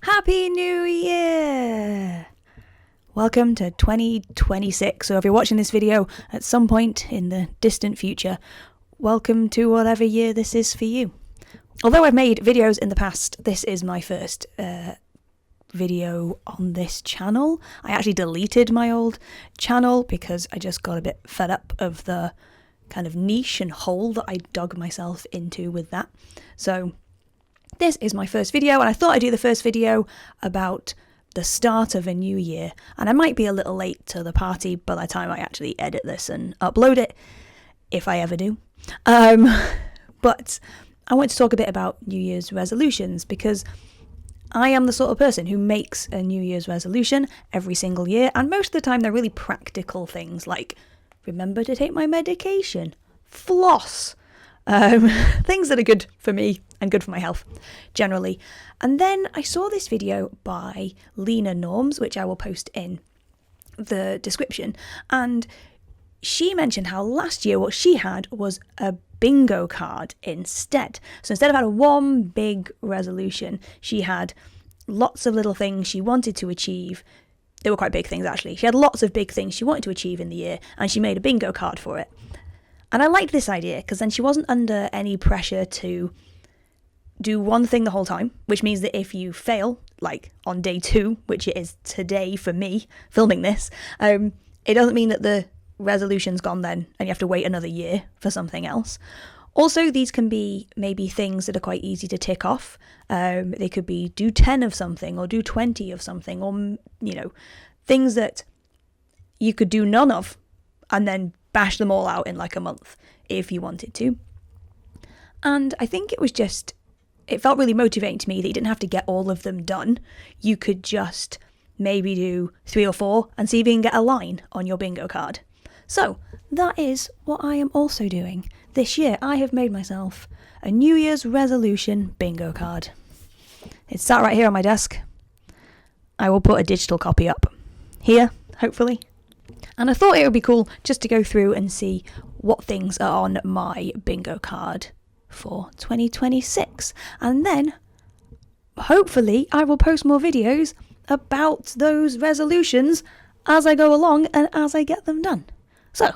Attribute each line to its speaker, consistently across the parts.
Speaker 1: Happy New Year! Welcome to 2026, so if you're watching this video at some point in the distant future, welcome to whatever year this is for you. Although I've made videos in the past, this is my first video on this channel. I actually deleted my old channel because I just got a bit fed up of the kind of niche and hole that I dug myself into with that. So this is my first video, and I thought I'd do the first video about the start of a new year. And I might be a little late to the party by the time I actually edit this and upload it, if I ever do. But I want to talk a bit about New Year's resolutions, because I am the sort of person who makes a New Year's resolution every single year, and most of the time they're really practical things like remember to take my medication, floss, things that are good for me and good for my health generally. And then I saw this video by Lena Norms, which I will post in the description, and she mentioned how last year what she had was a bingo card instead. So instead of having one big resolution, she had lots of little things she wanted to achieve. They were quite big things, actually. She had lots of big things she wanted to achieve in the year, and she made a bingo card for it. And I liked this idea because then she wasn't under any pressure to do one thing the whole time, which means that if you fail, like on day 2, which it is today for me filming this, it doesn't mean that the resolution's gone then and you have to wait another year for something else. Also, these can be maybe things that are quite easy to tick off. They could be do 10 of something or do 20 of something, or, things that you could do none of and then bash them all out in like a month if you wanted to. And I think it felt really motivating to me that you didn't have to get all of them done. You could just maybe do 3 or 4 and see if you can get a line on your bingo card. So that is what I am also doing this year. I have made myself a New Year's resolution bingo card. It's sat right here on my desk. I will put a digital copy up here, hopefully. And I thought it would be cool just to go through and see what things are on my bingo card for 2026. And then, hopefully, I will post more videos about those resolutions as I go along and as I get them done. So,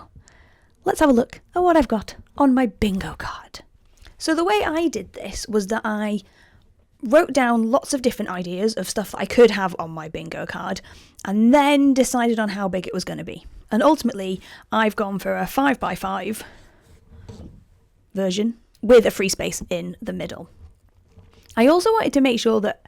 Speaker 1: let's have a look at what I've got on my bingo card. So the way I did this was that I wrote down lots of different ideas of stuff that I could have on my bingo card, and then decided on how big it was going to be. And ultimately, I've gone for a 5x5 version with a free space in the middle. I also wanted to make sure that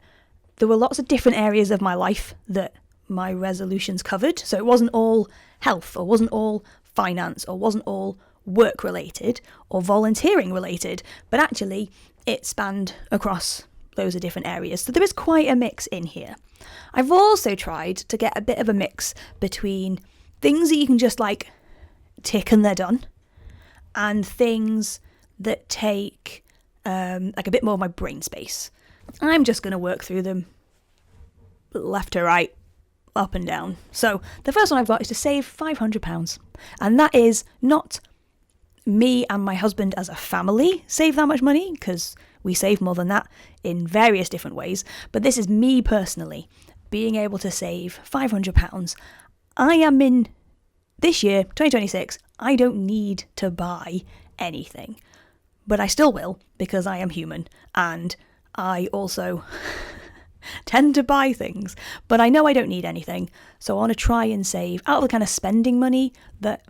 Speaker 1: there were lots of different areas of my life that my resolutions covered. So it wasn't all health, or wasn't all finance, or wasn't all work related or volunteering related, but actually it spanned across loads of different areas. So there is quite a mix in here. I've also tried to get a bit of a mix between things that you can just like tick and they're done, and things that take like a bit more of my brain space. I'm just going to work through them left to right, up and down. So the first one I've got is to save £500. And that is not me and my husband as a family save that much money, because we save more than that in various different ways. But this is me personally being able to save £500. I am in this year, 2026, I don't need to buy anything. But I still will, because I am human, and I also tend to buy things. But I know I don't need anything, so I want to try and save out of the kind of spending money that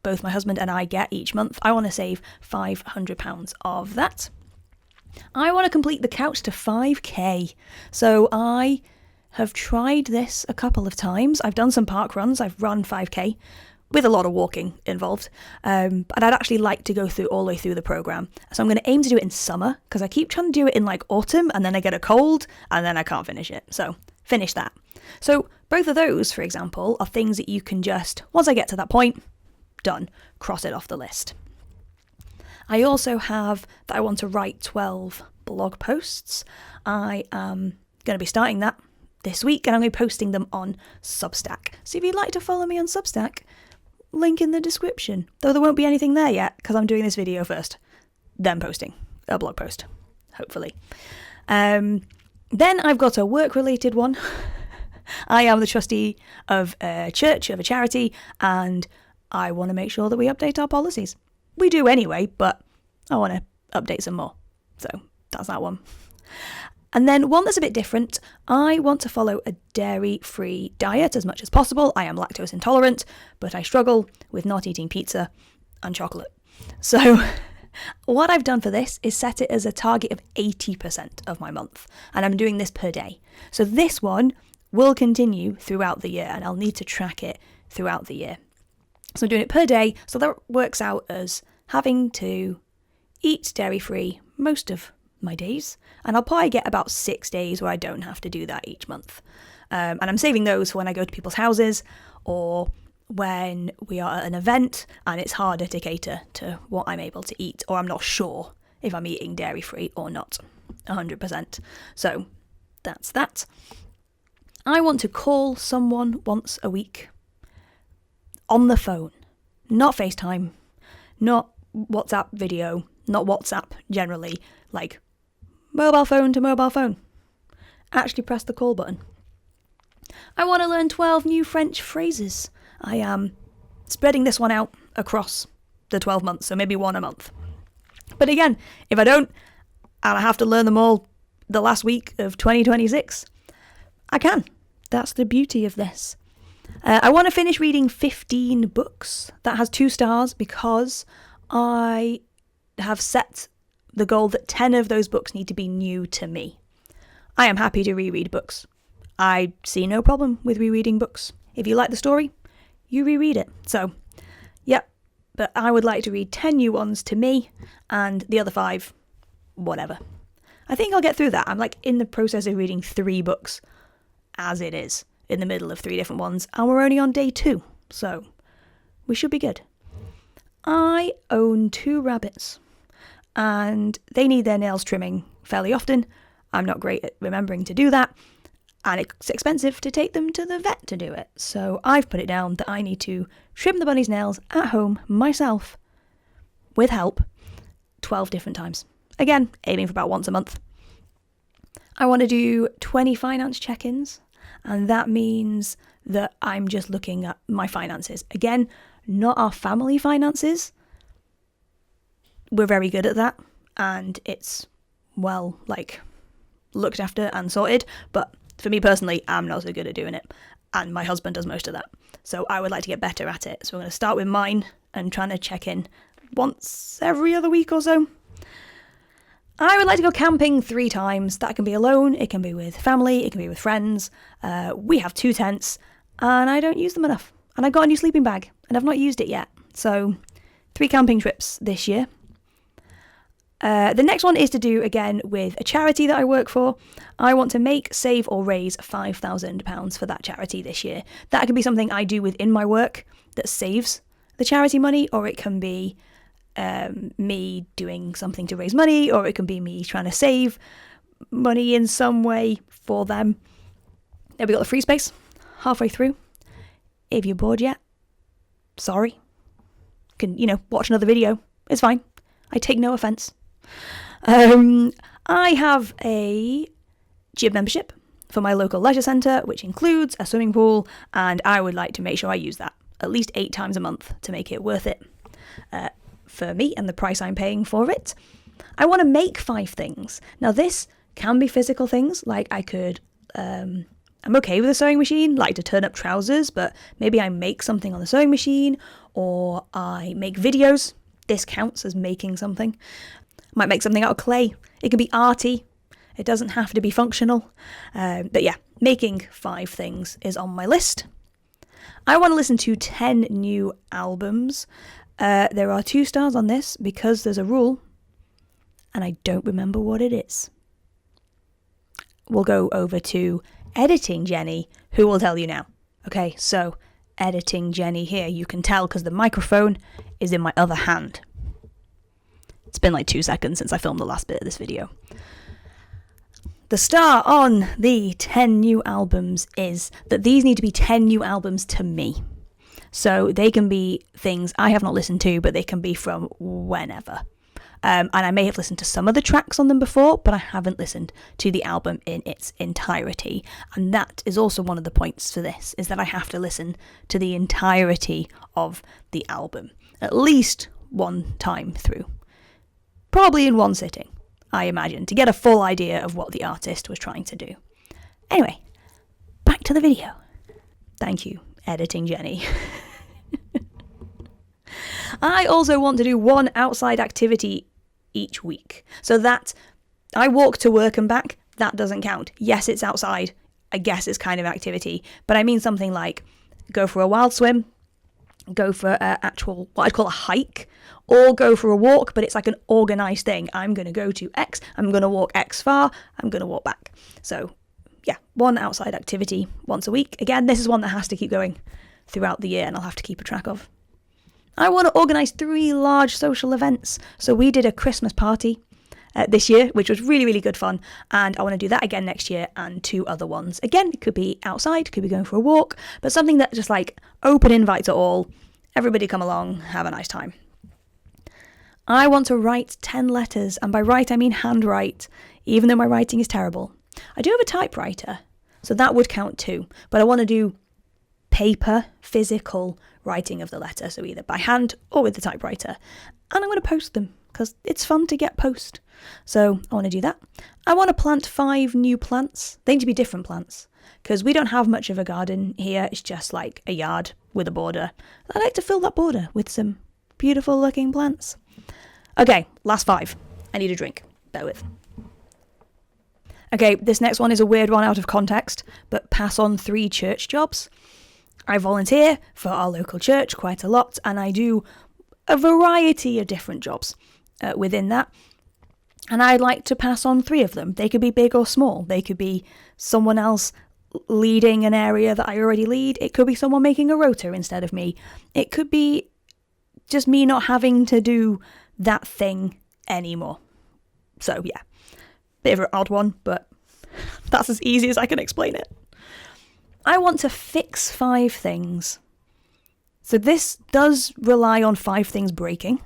Speaker 1: both my husband and I get each month. I want to save £500 of that. I want to complete the couch to 5k. So I have tried this a couple of times. I've done some park runs. I've run 5k. With a lot of walking involved. But I'd actually like to go through all the way through the programme. So I'm going to aim to do it in summer, because I keep trying to do it in like autumn, and then I get a cold, and then I can't finish it. So finish that. So both of those, for example, are things that you can just, once I get to that point, done, cross it off the list. I also have that I want to write 12 blog posts. I am going to be starting that this week, and I'm going to be posting them on Substack. So if you'd like to follow me on Substack, link in the description, though there won't be anything there yet because I'm doing this video first, then posting a blog post, hopefully. Then I've got a work-related one. I am the trustee of a church, of a charity, and I want to make sure that we update our policies. We do anyway, but I want to update some more. So that's that one. And then one that's a bit different, I want to follow a dairy-free diet as much as possible. I am lactose intolerant, but I struggle with not eating pizza and chocolate. So what I've done for this is set it as a target of 80% of my month, and I'm doing this per day. So this one will continue throughout the year, and I'll need to track it throughout the year. So I'm doing it per day, so that works out as having to eat dairy-free most of my days, and I'll probably get about 6 days where I don't have to do that each month. And I'm saving those for when I go to people's houses or when we are at an event and it's harder to cater to what I'm able to eat, or I'm not sure if I'm eating dairy-free or not 100%. So that's that. I want to call someone once a week on the phone, not FaceTime, not WhatsApp video, not WhatsApp generally, like mobile phone to mobile phone. Actually press the call button. I want to learn 12 new French phrases. I am spreading this one out across the 12 months, so maybe one a month. But again, if I don't, and I have to learn them all the last week of 2026, I can. That's the beauty of this. I want to finish reading 15 books. That has 2 stars because I have set the goal that 10 of those books need to be new to me. I am happy to reread books. I see no problem with rereading books. If you like the story, you reread it. So, yep, but I would like to read 10 new ones to me and the other 5, whatever. I think I'll get through that. I'm like in the process of reading 3 books as it is, in the middle of 3 different ones, and we're only on day 2, so we should be good. I own 2 rabbits, and they need their nails trimming fairly often. I'm not great at remembering to do that, and it's expensive to take them to the vet to do it. So I've put it down that I need to trim the bunny's nails at home myself, with help, 12 different times. Again, aiming for about once a month. I want to do 20 finance check-ins, and that means that I'm just looking at my finances. Again, not our family finances. We're very good at that, and it's well, looked after and sorted, but for me personally, I'm not so good at doing it, and my husband does most of that, so I would like to get better at it. So we're going to start with mine and trying to check in once every other week or so. I would like to go camping 3 times. That can be alone, it can be with family, it can be with friends. We have 2 tents, and I don't use them enough, and I got a new sleeping bag, and I've not used it yet, so 3 camping trips this year. The next one is to do again with a charity that I work for. I want to make, save or raise £5,000 for that charity this year. That can be something I do within my work that saves the charity money, or it can be me doing something to raise money, or it can be me trying to save money in some way for them. There we got the free space halfway through. If you're bored yet, sorry. Can, watch another video. It's fine. I take no offence. I have a gym membership for my local leisure centre, which includes a swimming pool, and I would like to make sure I use that at least 8 times a month to make it worth it for me and the price I'm paying for it. I want to make 5 things. Now this can be physical things, like I could, I'm okay with a sewing machine, like to turn up trousers, but maybe I make something on the sewing machine, or I make videos. This counts as making something. I might make something out of clay. It can be arty. It doesn't have to be functional. But yeah, making 5 things is on my list. I want to listen to 10 new albums. There are 2 stars on this because there's a rule, and I don't remember what it is. We'll go over to Editing Jenny, who will tell you now. Okay, so Editing Jenny here. You can tell because the microphone is in my other hand. It's been like 2 seconds since I filmed the last bit of this video. The star on the 10 new albums is that these need to be 10 new albums to me. So they can be things I have not listened to, but they can be from whenever. And I may have listened to some of the tracks on them before, but I haven't listened to the album in its entirety. And that is also one of the points for this, is that I have to listen to the entirety of the album, at least one time through. Probably in one sitting, I imagine, to get a full idea of what the artist was trying to do. Anyway, back to the video. Thank you, editing Jenny. I also want to do one outside activity each week. So that I walk to work and back, that doesn't count. Yes, it's outside. I guess it's kind of activity. But I mean something like go for a wild swim, go for actual, what I'd call a hike, or go for a walk, but it's like an organised thing. I'm going to go to X, I'm going to walk X far, I'm going to walk back. So yeah, one outside activity once a week. Again, this is one that has to keep going throughout the year and I'll have to keep a track of. I want to organise 3 large social events. So we did a Christmas party this year, which was really, really good fun. And I want to do that again next year and 2 other ones. Again, it could be outside, could be going for a walk, but something that just like open invite to all. Everybody come along, have a nice time. I want to write 10 letters. And by write, I mean handwrite, even though my writing is terrible. I do have a typewriter, so that would count too. But I want to do paper, physical writing of the letter, so either by hand or with the typewriter. And I'm going to post them because it's fun to get post. So I want to do that. I want to plant 5 new plants. They need to be different plants because we don't have much of a garden here. It's just like a yard with a border. I like to fill that border with some beautiful looking plants. Okay, last 5. I need a drink. Bear with. Okay, this next one is a weird one out of context, but pass on 3 church jobs. I volunteer for our local church quite a lot, and I do a variety of different jobs within that. And I'd like to pass on 3 of them. They could be big or small. They could be someone else leading an area that I already lead. It could be someone making a rota instead of me. It could be just me not having to do that thing anymore. So yeah, bit of an odd one, but that's as easy as I can explain it. I want to fix 5 things. So this does rely on 5 things breaking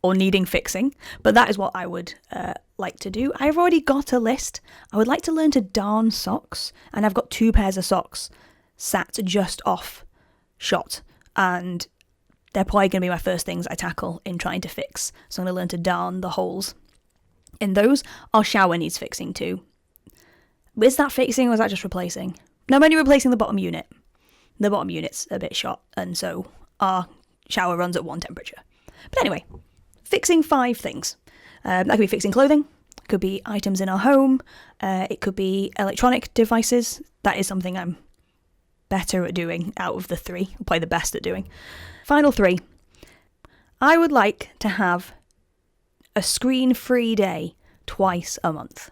Speaker 1: or needing fixing, but that is what I would like to do. I've already got a list. I would like to learn to darn socks, and I've got 2 pairs of socks sat just off shot, and they're probably going to be my first things I tackle in trying to fix. So I'm going to learn to darn the holes in those. Our shower needs fixing too. Is that fixing or is that just replacing? No, I'm only replacing the bottom unit. The bottom unit's a bit shot, and so our shower runs at 1 temperature. But anyway, fixing 5 things. That could be fixing clothing, could be items in our home, it could be electronic devices. That is something I'm better at doing out of the 3, probably the best at doing. Final 3. I would like to have a screen-free day twice a month.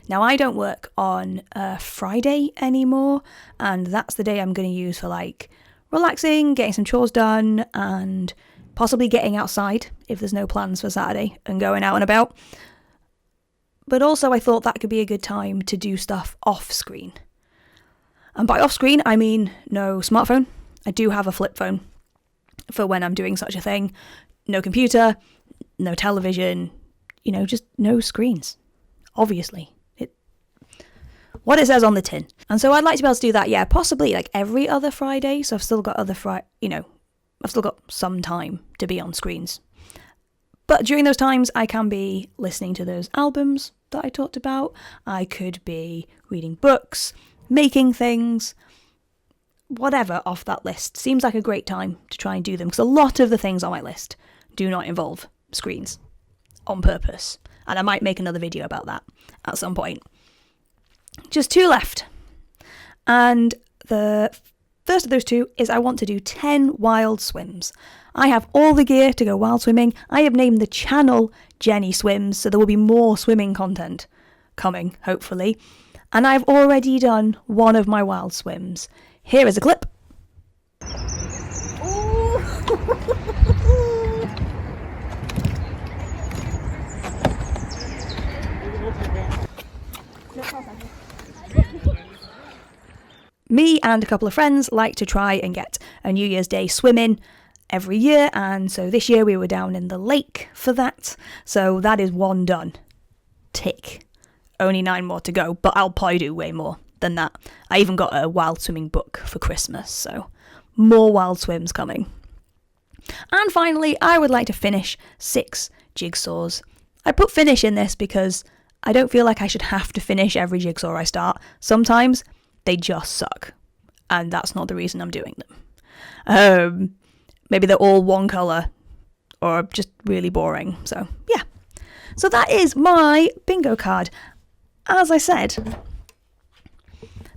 Speaker 1: Now, I don't work on Friday anymore, and that's the day I'm going to use for like relaxing, getting some chores done, and possibly getting outside if there's no plans for Saturday and going out and about. But also I thought that could be a good time to do stuff off screen. And by off screen, I mean no smartphone. I do have a flip phone for when I'm doing such a thing. No computer, no television, just no screens. Obviously. What it says on the tin. And so I'd like to be able to do that, yeah, possibly like every other Friday. So I've still got I've still got some time to be on screens. But during those times, I can be listening to those albums that I talked about. I could be reading books, making things, whatever off that list. Seems like a great time to try and do them, because a lot of the things on my list do not involve screens on purpose. And I might make another video about that at some point. Just 2 left. And the first of those 2 is I want to do 10 wild swims. I have all the gear to go wild swimming. I have named the channel Jenny Swims, so there will be more swimming content coming, hopefully. And I've already done one of my wild swims. Here is a clip. Me and a couple of friends like to try and get a New Year's Day swim in every year, and so this year we were down in the lake for that. So that is one done. Tick. Only 9 more to go, but I'll probably do way more than that. I even got a wild swimming book for Christmas, so more wild swims coming. And finally, I would like to finish 6 jigsaws. I put finish in this because I don't feel like I should have to finish every jigsaw I start. Sometimes they just suck, and that's not the reason I'm doing them. Maybe they're all one colour or just really boring. So yeah. So that is my bingo card. As I said,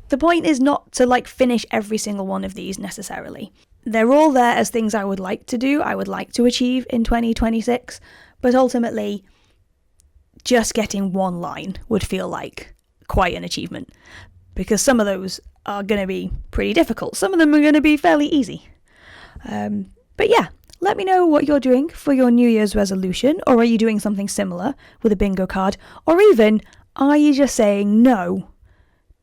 Speaker 1: the point is not to like finish every single one of these necessarily. They're all there as things I would like to do, I would like to achieve in 2026, but ultimately just getting one line would feel like quite an achievement, because some of those are going to be pretty difficult. Some of them are going to be fairly easy. But yeah, let me know what you're doing for your New Year's resolution, or are you doing something similar with a bingo card, or even are you just saying no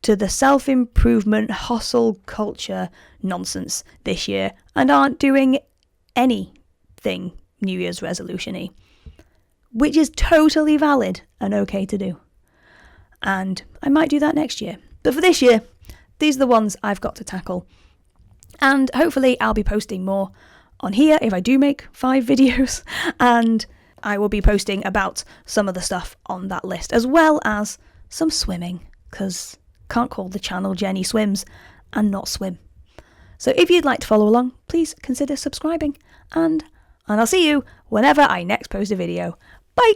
Speaker 1: to the self-improvement hustle culture nonsense this year and aren't doing anything New Year's resolution-y, which is totally valid and okay to do. And I might do that next year. But for this year, these are the ones I've got to tackle. And hopefully I'll be posting more on here if I do make 5 videos, and I will be posting about some of the stuff on that list, as well as some swimming, because can't call the channel Jenny Swims and not swim. So if you'd like to follow along, please consider subscribing, and I'll see you whenever I next post a video. Bye!